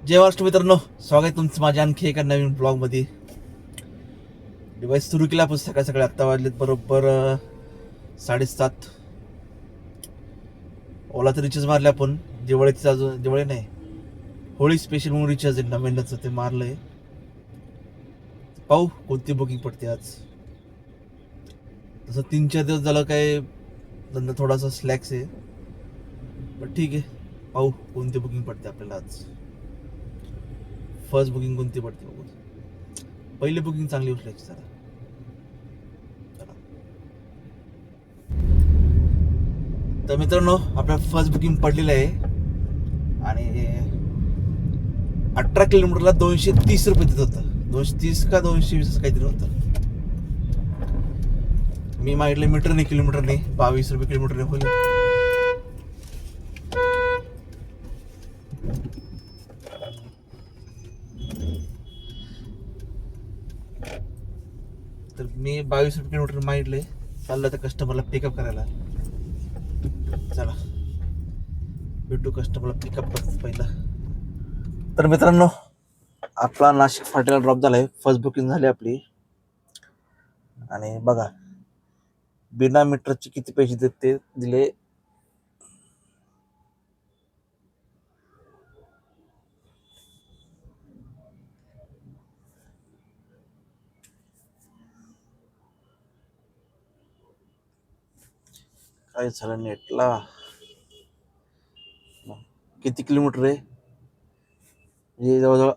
जय महाराष्ट्र मित्रांनो, स्वागत आहे तुमचं माझ्या आणखी एका नवीन ब्लॉगमध्ये. डिवाइस सुरू केला आपण सकाळी आत्ता वाजलेत बरोबर 7:30. ओला तर रिचार्ज मारले आपण. दिवाळीचं अजून दिवाळी नाही, होळी स्पेशल म्हणून रिचार्ज आहे नव्याण्णवचं, ते मारलंय. पाहू कोणती बुकिंग पडते आज. तसं 3-4 दिवस झालं काय धंदा थोडासा स्लॅक्स आहे, पण ठीक आहे. पाहू कोणती बुकिंग पडते आपल्याला आज. फर्स्ट बुकिंग कोणती पडते बघू. पहिली बुकिंग चांगली उचलायची जरा. तर मित्रांनो, आपल्या फर्स्ट बुकिंग पडलेलं आहे आणि 18 किलोमीटरला 230 रुपये देत होतं. 230 का 220 काहीतरी होतं. मी मागितलं मीटरने, किलोमीटरने 22 रुपये किलोमीटरने होईल. तर मी 22 रुपये किलोमीटर मागितले. चाललं तर कस्टमरला पिकअप करायला. चला भेटू कस्टमरला पिकअप करतो पहिला. तर मित्रांनो, आपला नाशिक फाट्याला ड्रॉप झालाय. फर्स्ट बुकिंग झाली आपली. आणि बघा बिना मीटरचे किती पैसे देत ते दिले. काय झालं नेटला. किती किलोमीटर आहे हे? जवळजवळ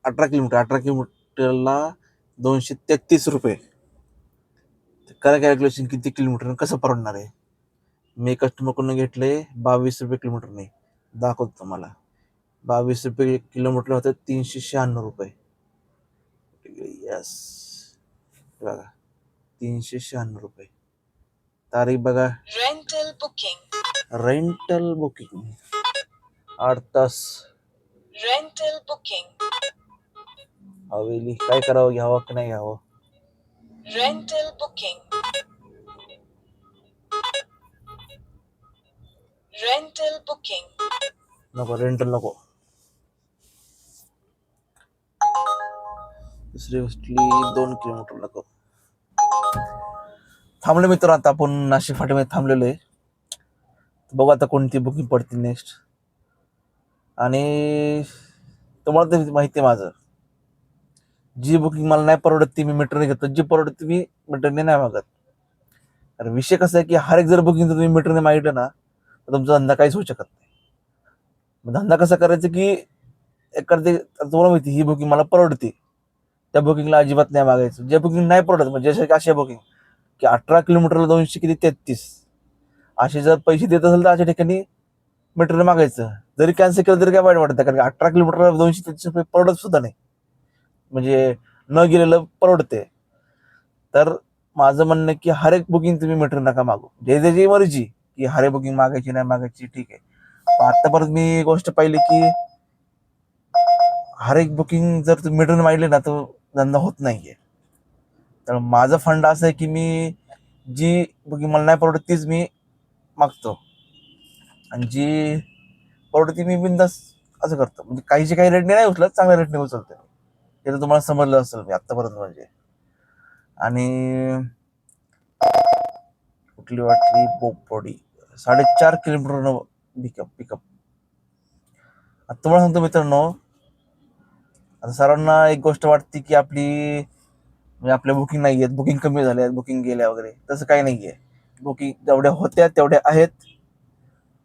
18 किलोमीटर. 18 किलोमीटरला 233 रुपये. करा कॅल्क्युलेशन किती किलोमीटर कसं परवडणार आहे. मी कस्टमरकडून घेतले 22 रुपये किलोमीटरने. दाखवतो तुम्हाला. 22 रुपये किलोमीटर होते 396 रुपये. यस, बघा 396 रुपये. तारीख बघा. रेंटल बुकिंग 8 तास. Rental booking Haveli. काय करावं, घ्यावं की नाही घ्यावं. Rental booking. रेंटल बुकिंग नको, रेंटल नको. दुसरी गोष्टी 2 किलोमीटर नको. थांबलो मित्र, आता आपण नाशिक फाट्यामध्ये थांबलेलो आहे. बघू आता कोणती बुकिंग पडते नेक्स्ट. आणि तुम्हाला तर माहिती आहे माझं, जी बुकिंग मला नाही परवडत ती मी मीटरने घेतो, जी परवडत ती मी मीटरने नाही मागत. कारण विषय कसा आहे की हर एक जर बुकिंग तुम्ही मीटरने मागितलं ना तर तुमचा धंदा काहीच होऊ शकत नाही. धंदा कसा करायचा की एखादी तुम्हाला माहिती ही बुकिंग मला परवडते, त्या बुकिंगला अजिबात नाही मागायचं. जे बुकिंग नाही परवडत म्हणजे जसे अशा बुकिंग की 18 किलोमीटरला 200 किती 33 असे जर पैसे देत असेल तर अशा ठिकाणी मीटरने मागायचं. जरी कॅन्सल केलं तरी काय वाईट वाटतं, कारण 18 किलोमीटरला 233 रुपये परवडत सुद्धा नाही, म्हणजे न गेलेलं परवडते. तर माझं म्हणणं की हर एक बुकिंग तुम्ही मीटर नका मागू. जे त्याची मर्जी की हर एक बुकिंग मागायची नाही मागायची, ठीक आहे. आता परत मी गोष्ट पाहिली की हर एक बुकिंग जर तुम्ही मीटरने मागली ना तर धंदा होत नाहीये. तर माझं फंड असं आहे की मी जी बुकिंग मला नाही परवडत तीच मी मागतो, आणि जी परवडती मी बिंदास असं करतो. म्हणजे काहीचे काही रेटने नाही उचलत, चांगल्या रेटने उचलते. हे तर तुम्हाला समजलं असेल मी आतापर्यंत म्हणजे. आणि कुठली वाटली बोपडी 4.5 किलोमीटर पिकअप. आता तुम्हाला सांगतो मित्रांनो, आता सर्वांना एक गोष्ट वाटते की म्हणजे आपल्या बुकिंग नाही आहेत, बुकिंग कमी झाल्या, बुकिंग गेल्या वगैरे. तसं काही नाहीये. बुकिंग जेवढ्या होत्या तेवढ्या आहेत.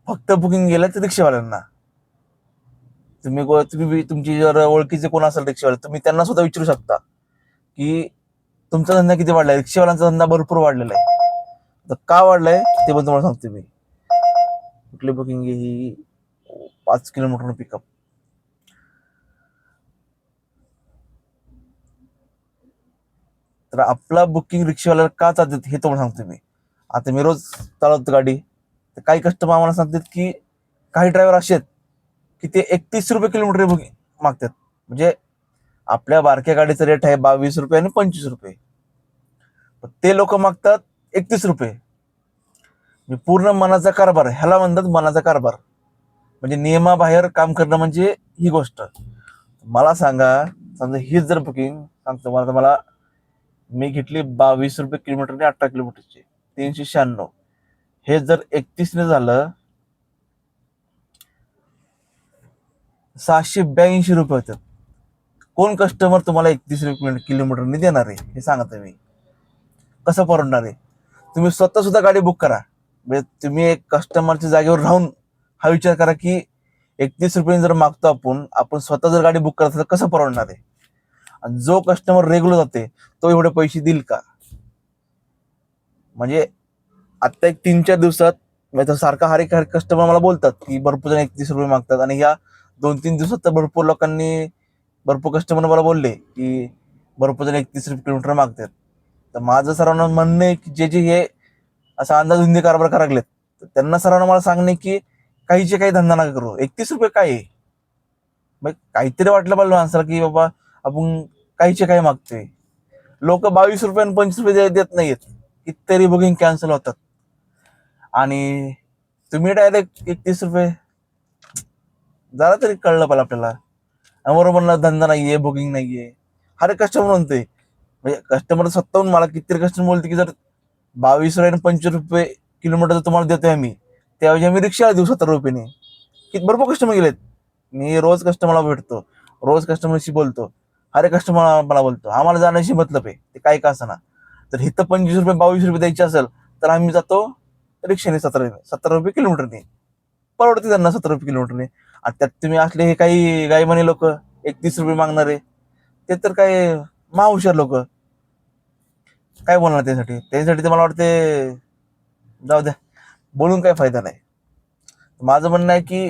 फक्त बुकिंग गेल्या तर रिक्षावाल्यांना. तुम्ही तुमची जर ओळखीचे कोण असेल रिक्षावाले, तुम्ही त्यांना सुद्धा विचारू शकता की तुमचा धंदा किती वाढलाय. रिक्षावाल्यांचा धंदा भरपूर वाढलेला आहे. तर का वाढलाय ते पण तुम्हाला सांगतो मी. कुठली बुकिंग ही 5 किलोमीटर पिकअप. तर आपला बुकिंग रिक्षावाल्याला का चालतात हे तुम्हाला सांगतो मी. आता मी रोज चालवतो गाडी, तर काही कस्टमर आम्हाला सांगतात की काही ड्रायव्हर असे आहेत की ते 31 रुपये किलोमीटर बुकिंग मागतात. म्हणजे आपल्या बारक्या गाडीचा रेट आहे 22 रुपये आणि 25 रुपये, ते लोक मागतात 31 रुपये. पूर्ण मनाचा कारभार, ह्याला म्हणतात मनाचा कारभार. म्हणजे नियमाबाहेर काम करणं म्हणजे ही गोष्ट. मला सांगा, समजा हीच जर बुकिंग सांगतो मला मी घेतली 22 रुपये किलोमीटरने 18 किलोमीटरची 396. हे जर 31 झालं 682 रुपये होतात. कोण कस्टमर तुम्हाला 31 रुपये किलोमीटरने देणार आहे हे सांगा तुम्ही. कसं परवडणार आहे? तुम्ही स्वतः सुद्धा गाडी बुक करा. म्हणजे तुम्ही एक कस्टमरच्या जागेवर राहून हा विचार करा की 31 रुपये जर मागतो आपण स्वतः जर गाडी बुक करत तर कसं परवडणार आहे? आणि जो कस्टमर रेग्युलर जाते तो एवढे पैसे देईल का? म्हणजे आता एक 3-4 दिवसात सारखा हर एक कस्टमर मला बोलतात की भरपूर जण 31 रुपये मागतात. आणि ह्या 2-3 दिवसात तर भरपूर कस्टमर मला बोलले की भरपूर जण 31 रुपये किलोमीटर मागतात. तर माझं सर्वांना म्हणणं आहे की जे हे असा अंदाजुंदी कारभार करागलेत तर त्यांना सर्वांना मला सांगणे की काहीचे काही धंदा नका करू. 31 रुपये काय आहे? मग काहीतरी वाटलं पाहिजे माणसाला की बाबा आपण काहीचे काही मागतोय. लोक 22 रुपये आणि 25 रुपये देत नाहीयेत. कितीतरी बुकिंग कॅन्सल होतात आणि तुम्ही डायरेक्ट 31 रुपये. जरा तरी कळलं पाहिजे आपल्याला. बरोबर धंदा नाहीये, बुकिंग नाहीये. हर कस्टमर म्हणतोय. म्हणजे कस्टमर स्वतःहून मला कितीतरी कस्टमर बोलते की जर 22 रुपये आणि 25 रुपये किलोमीटर जर तुम्हाला देतोय आम्ही त्याऐवजी आम्ही रिक्षाला देऊ 17 रुपयाने. किती भरपूर कस्टमर गेलेत. मी रोज कस्टमरला भेटतो, रोज कस्टमरशी बोलतो. हर एक कस्टमर मला बोलतो आम्हाला जाण्याशी मतलब आहे ते काही का असना. तर इथं 25 रुपये 22 रुपये द्यायचे असेल तर आम्ही जातो रिक्षाने 17 रुपये किलोमीटरने. परवडते त्यांना 17 रुपये किलोमीटरने. आणि त्यात तुम्ही असले हे काही गायमाने लोक 31 रुपये मागणारे ते तर काय महाहुशार लोक. काय बोलणार त्यासाठी तर मला वाटते जाऊ द्या, बोलून काही फायदा नाही. माझं म्हणणं आहे की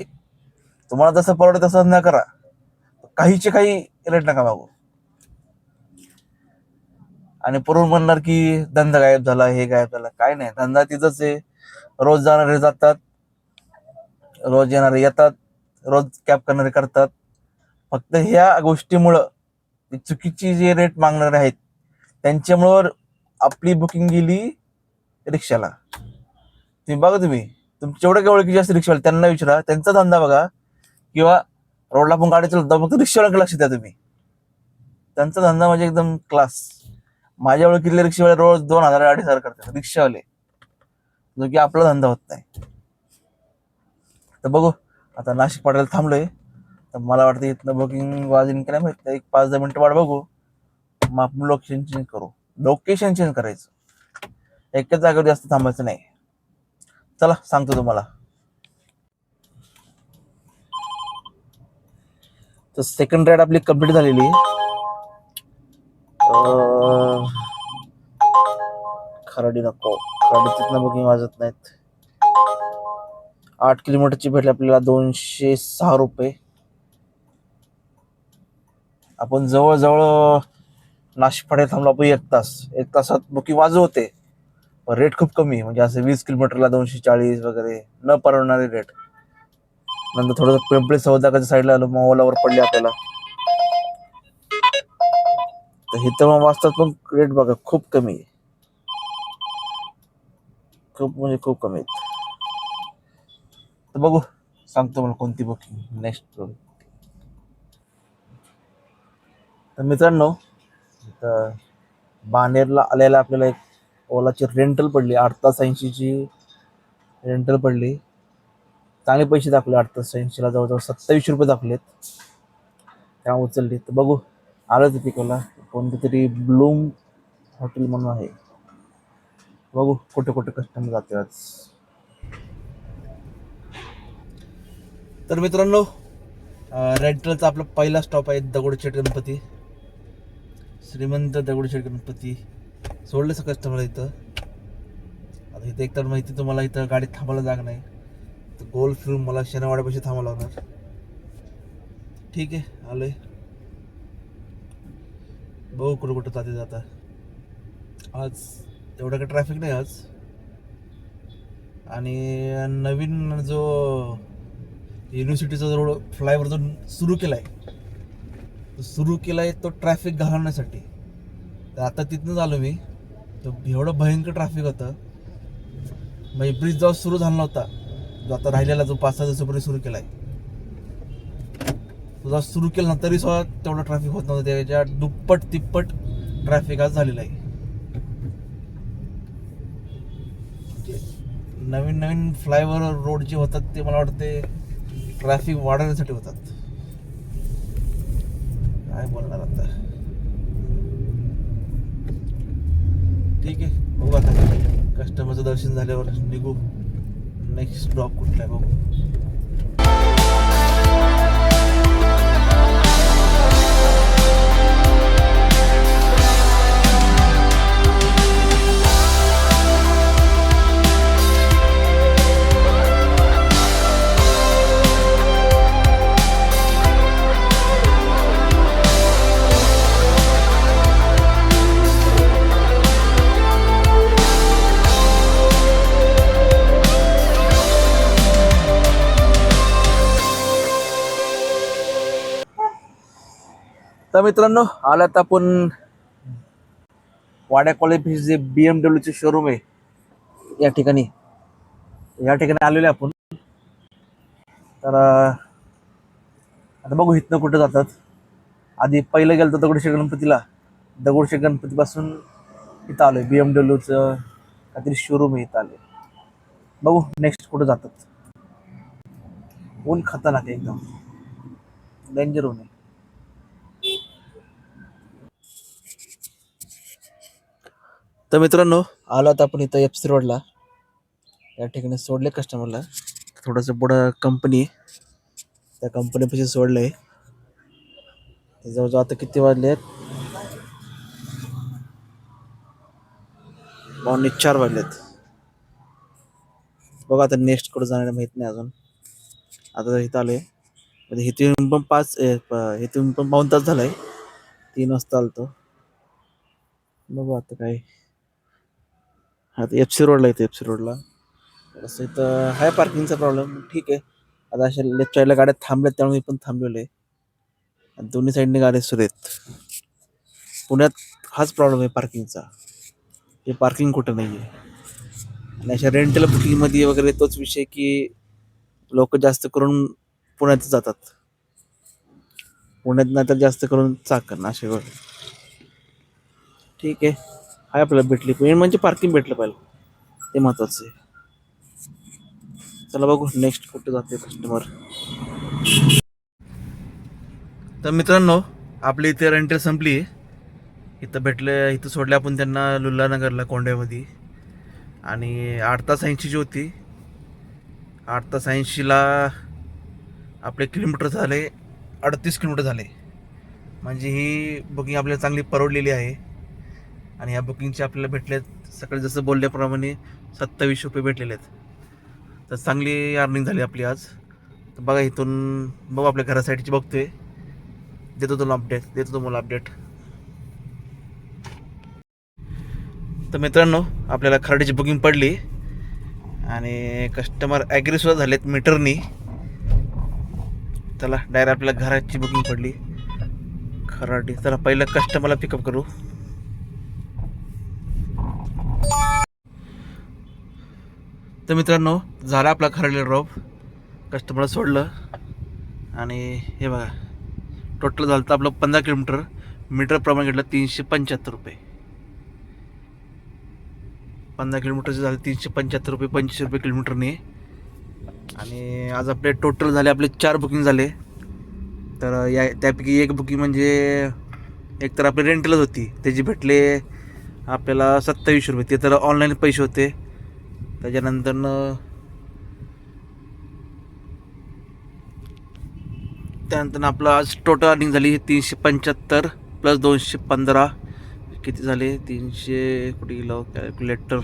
तुम्हाला जसं परवडत तसं न करा. काहीचे काही रेट नका मागू. आणि पूर्व म्हणणार की धंदा गायब झाला, हे गायब झाला. काय नाही, धंदा तिथंच आहे. रोज जाणारे जातात, रोज येणारे येतात, रोज कॅब करणारे करतात. फक्त ह्या गोष्टीमुळं चुकीची जे रेट मागणारे आहेत त्यांच्यामुळं आपली बुकिंग गेली रिक्षाला. तुम्ही जेवढं काय ओळखीचे असते रिक्षावाले त्यांना विचारा, त्यांचा धंदा बघा. किंवा रोडला पण गाडी चालवता फक्त रिक्षावाला लक्ष द्या तुम्ही. त्यांचा धंदा म्हणजे एकदम क्लास. माझ्या ओळखीतले रिक्षावाले रोज 2,000-2,500 करतात रिक्षावाले, जो की आपला धंदा होत नाही. तर बघू, आता नाशिक पाड्याला थांबलोय. तर मला वाटतं इथनं बुकिंग वाजेल की नाही माहित. एक 5-10 मिनिटं वाट बघू, मग आपण लोकेशन चेंज करू. लोकेशन चेंज करायचं, एकाच जागेवर जास्त थांबायचं नाही. चला सांगतो तुम्हाला. तर सेकंड राईड आपली कंप्लीट झालेली. खराडी नको, खराडी तिथनं बुकिंग वाजत नाहीत. 8 किलोमीटरची भेटली आपल्याला 206 रुपये. आपण जवळजवळ नाशिक फाट्यात थांबलो आपण 1 तासात बुकिंग वाजव होते. पण रेट खूप कमी, म्हणजे असं 20 किलोमीटरला 240 वगैरे न परवडणारे रेट. नंतर थोडंसं पिंपळी सौदागरच्या साईडला आलो, मग ओलावर पडले आपल्याला. तर इथं मग वाजतात पण रेट बघा खूप कमी आहे. खूप म्हणजे खूप कमी आहेत. तर बघू, सांगतो मला कोणती बुकिंग नेक्स्ट. तर मित्रांनो, तर बाणेरला आलेला आपल्याला एक ओलाची रेंटल पडली. 8 तास 80ची रेंटल पडली. चांगले पैसे दाखवले. 8 तास 80ला जवळजवळ 27 रुपये दाखवलेत. त्यामुळे उचलली. तर बघू, आलं ते पिकवला कोणतं तरी ब्लूम हॉटेल म्हणून आहे. बघू कुठे कुठे कस्टमर जाते आज. तर मित्रांनो, रेंटलचा आपला पहिला स्टॉप आहे दगडूशेठ गणपती. श्रीमंत दगडूशेठ गणपती. सोडलं कस्टमर इथं. आता इथं एकतर माहिती तुम्हाला, इथं गाडीत थांबायला जागा नाही. तर गोल फिरून मला शनिवारपाशी थांबावं लागणार. ठीक आहे, आलोय. बघू कुठं कुठं जाते जाता. आज एवढं काही ट्रॅफिक नाही आज. आणि नवीन जो युनिव्हर्सिटीचा जो फ्लायओव्हर जो सुरू केलाय तो ट्रॅफिक घालवण्यासाठी. तर आता तिथनंच आलो मी. तर एवढं भयंकर ट्रॅफिक होतं. म्हणजे ब्रिज जेव्हा सुरू झाला नव्हता, जो आता राहिलेला जो 5-6 दिवसापूर्वी सुरू केलाय, तुझा सुरू केला ना तरी सुद्धा तेवढं ट्रॅफिक होत नव्हतं. त्याच्या दुप्पट तिप्पट ट्रॅफिक आज झालेलं आहे. नवीन नवीन फ्लायओव्हर रोड जे होतात ते मला वाटते ट्रॅफिक वाढवण्यासाठी होतात. काय बोलणार आता. ठीक आहे, बघू आता कस्टमरचं दर्शन झाल्यावर निघू. नेक्स्ट स्टॉप कुठला आहे बघू. तर मित्रांनो, आलात आपण वाड्या कॉलेज जे BMW शोरूम आहे या ठिकाणी आलेले आपण. तर आता बघू इथनं कुठं जातात. आधी पहिलं गेलं तर दगडूशेठ गणपतीला, दगडूशेठ गणपतीपासून इथं आलोय. BMWचं काहीतरी शोरूम आहे, इथं आले. बघू नेक्स्ट कुठं जातात. ऊन खतरनाक आहे, एकदम डेंजर ऊन आहे. तर मित्रांनो, आलात आपण इथं FC रोडला. या ठिकाणी सोडले कस्टमरला. थोडंसं पुढं कंपनी आहे, त्या कंपनीपाशी सोडलंय. जवळजवळ आता किती वाजले आहेत, 4:15 वाजलेत. बघा आता नेक्स्ट कुठं जाणार माहित नाही अजून. आता इथं आलोय, इथून पण इथून पण 2 तास झालाय. 3 वाजता आलतो. बघू आता काय. आता FC रोडला येते. FC रोडला असं इथं आहे पार्किंगचा प्रॉब्लेम. ठीक आहे, आता अशा लेफ्ट साईडला गाड्या थांबल्यात त्यामुळे मी पण थांबलेलो आहे. आणि दोन्ही साईडने गाड्या सुरू आहेत. पुण्यात हाच प्रॉब्लेम आहे पार्किंगचा, हे पार्किंग कुठं नाही आहे. आणि अशा रेंटल बुकिंगमध्ये वगैरे तोच विषय की लोक जास्त करून पुण्यात जातात. पुण्यात नाही तर जास्त करून चाकण असे वगैरे. ठीक आहे, हाय आपल्याला भेटली मेन म्हणजे पार्किंग भेटलं पाहिजे, ते महत्वाचं आहे. चला बघू नेक्स्ट कुठे जाते कस्टमर. तर मित्रांनो, आपली इथे रेंटल संपली. इथं भेटले, इथं सोडले आपण त्यांना लुल्लानगरला कोंड्यामध्ये. आणि 8 तास 80 होती. 8 तास 80ला आपले किलोमीटर झाले 38 किलोमीटर झाले. म्हणजे ही बुकिंग आपल्याला चांगली परवडलेली आहे. आणि ह्या बुकिंगचे आपल्याला भेटलेत सकाळी जसं बोलल्याप्रमाणे 27 रुपये भेटलेले आहेत. तर चांगली अर्निंग झाली आपली आज. तर बघा इथून बघू आपल्या घरासाठीची बघतोय. देतो तुम्हाला अपडेट. तर मित्रांनो, आपल्याला खराडीची बुकिंग पडली आणि कस्टमर ॲग्री सुद्धा झालेत मीटरनी. चला डायरेक्ट आपल्याला घराची बुकिंग पडली खराडी. चला पहिलं कस्टमरला पिकअप करू. तर मित्रांनो, झाला आपला खराडीला ड्रॉप. कस्टमरला सोडलं आणि हे बघा टोटल झालं तर आपलं 15 किलोमीटर. मीटर प्रमाणे घेतलं 375 रुपये. 15 किलोमीटरचे झाले 375 रुपये, 25 रुपये किलोमीटरने. आणि आज आपले टोटल झाले आपले 4 बुकिंग झाले. तर त्यापैकी एक बुकिंग म्हणजे एक तर आपली रेंटलच होती, त्याची भेटले आपल्याला 27 रुपये. ते तर ऑनलाईन पैसे होते. त्यानंतर आपलं आज टोटल अर्निंग झाली 375 प्लस 215 किती झाले 300 कुठे गेलो कॅल्क्युलेटर.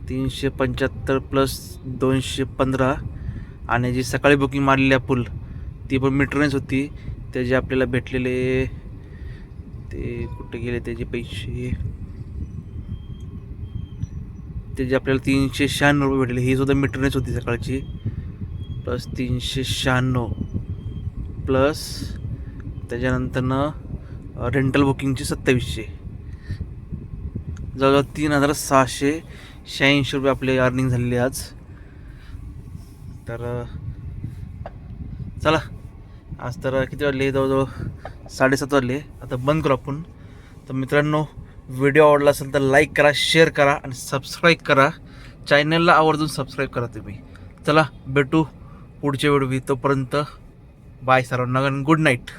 375 प्लस 215. आणि जी सकाळी बुकिंग मारलेली आहे फुल ती पण मीटरनेच होती. त्याचे आपल्याला भेटलेले ते कुठे गेले त्याचे पैसे. त्याचे आपल्याला 396 रुपये भेटले. ही सुद्धा मीटरनेच होती सकाळची. प्लस 396 प्लस त्याच्यानंतरनं रेंटल बुकिंगची 2700. जवळजवळ 3686 रुपये आपले अर्निंग झालेली आज. तर चला आज तर किती वाजले, जवळजवळ 7:30 वाजले. आता बंद करू आपण. तर मित्रांनो, व्हिडिओ आवडला असेल तर लाईक करा, शेअर करा आणि सबस्क्राईब करा. चॅनलला आवर्जून सबस्क्राईब करा तुम्ही. चला भेटू पुढच्या व्हिडिओ. तोपर्यंत बाय सर्वांना, गुड नाईट.